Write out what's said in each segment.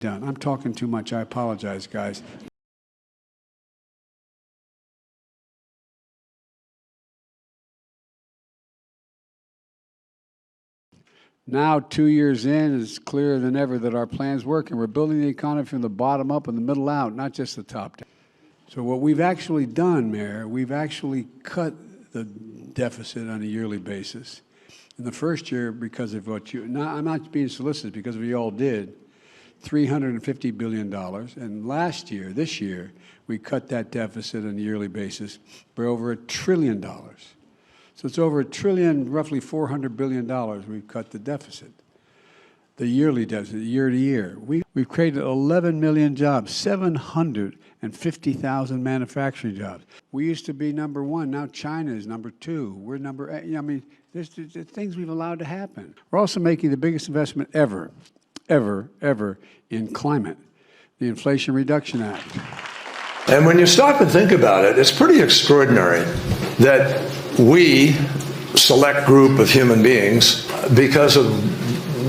Done. I'm talking too much. I apologize, guys. Now, 2 years in, it's clearer than ever that our plans work, and we're building the economy from the bottom up and the middle out, not just the top down. So what we've actually done, Mayor, we've actually cut the deficit on a yearly basis. In the first year, because of what you, I'm not being solicitous, because we all did, $350 billion. And last year, this year, we cut that deficit on a yearly basis by over $1 trillion. So it's over $1 trillion, roughly $400 billion we've cut the deficit, the yearly deficit, year to year. We've created 11 million jobs, 750,000 manufacturing jobs. We used to be number one. Now China is number two. We're number 8. I mean, there's things we've allowed to happen. We're also making the biggest investment ever in climate, the Inflation Reduction Act. And when you stop and think about it, it's pretty extraordinary that we, select group of human beings, because of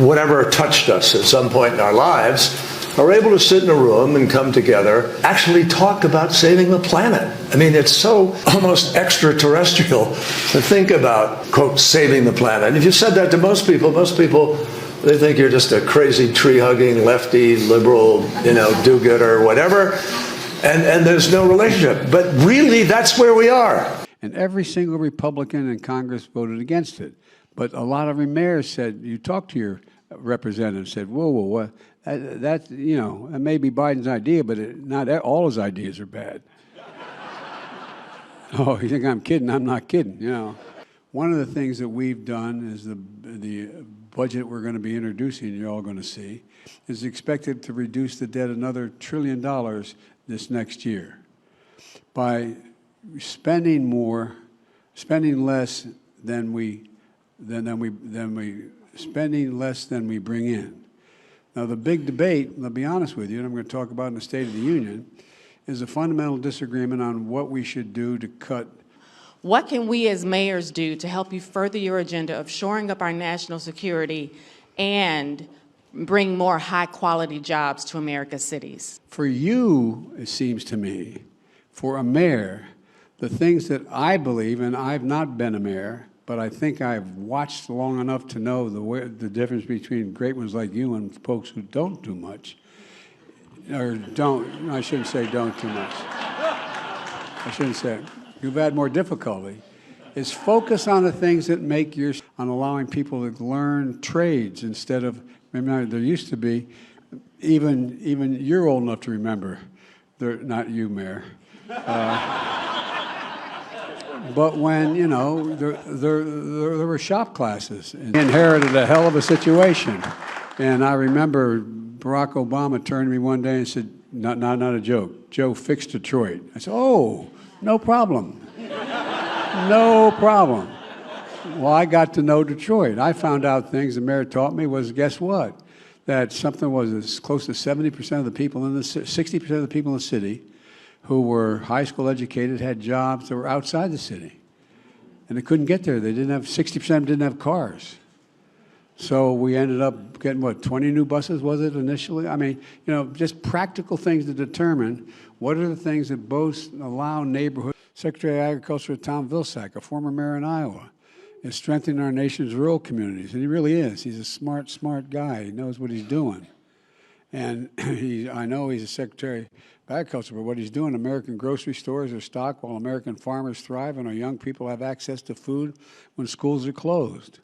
whatever touched us at some point in our lives, are able to sit in a room and come together, actually talk about saving the planet. I mean, it's so almost extraterrestrial to think about, quote, saving the planet. And if you said that to most people, they think you're just a crazy tree-hugging, lefty, liberal, do-gooder, whatever, and there's no relationship. But really, that's where we are. And every single Republican in Congress voted against it. But a lot of mayors said, you talked to your representative, said, whoa, that may be Biden's idea, but not all his ideas are bad. Oh, you think I'm kidding? I'm not kidding, One of the things that we've done is the budget we're going to be introducing, you're all going to see, is expected to reduce the debt another $1 trillion this next year by spending less than we bring in. Now, the big debate, I'll be honest with you, and I'm going to talk about in the State of the Union, is a fundamental disagreement on what we should do to cut. What can we as mayors do to help you further your agenda of shoring up our national security and bring more high-quality jobs to America's cities? For you, it seems to me, for a mayor, the things that I believe, and I've not been a mayor, but I think I've watched long enough to know the difference between great ones like you and folks who don't do much, or don't, I shouldn't say don't too much. I shouldn't say it. You've had more difficulty, is focus on the things that make on allowing people to learn trades instead of, remember, there used to be, even you're old enough to remember, not you, Mayor, but when, there were shop classes. And inherited a hell of a situation. And I remember Barack Obama turned to me one day and said, not a joke, Joe, fix Detroit. I said, oh, no problem. No problem. Well, I got to know Detroit. I found out things the mayor taught me was, guess what? That something was as close to 70% of the people 60% of the people in the city who were high school educated had jobs that were outside the city. And they couldn't get there. They didn't have, 60% of them didn't have cars. So we ended up getting, 20 new buses, was it, initially? I mean, just practical things to determine what are the things that both allow neighborhood. Secretary of Agriculture Tom Vilsack, a former mayor in Iowa, is strengthening our nation's rural communities. And he really is. He's a smart guy. He knows what he's doing. And I know he's a Secretary of Agriculture, but what he's doing, American grocery stores are stocked while American farmers thrive and our young people have access to food when schools are closed.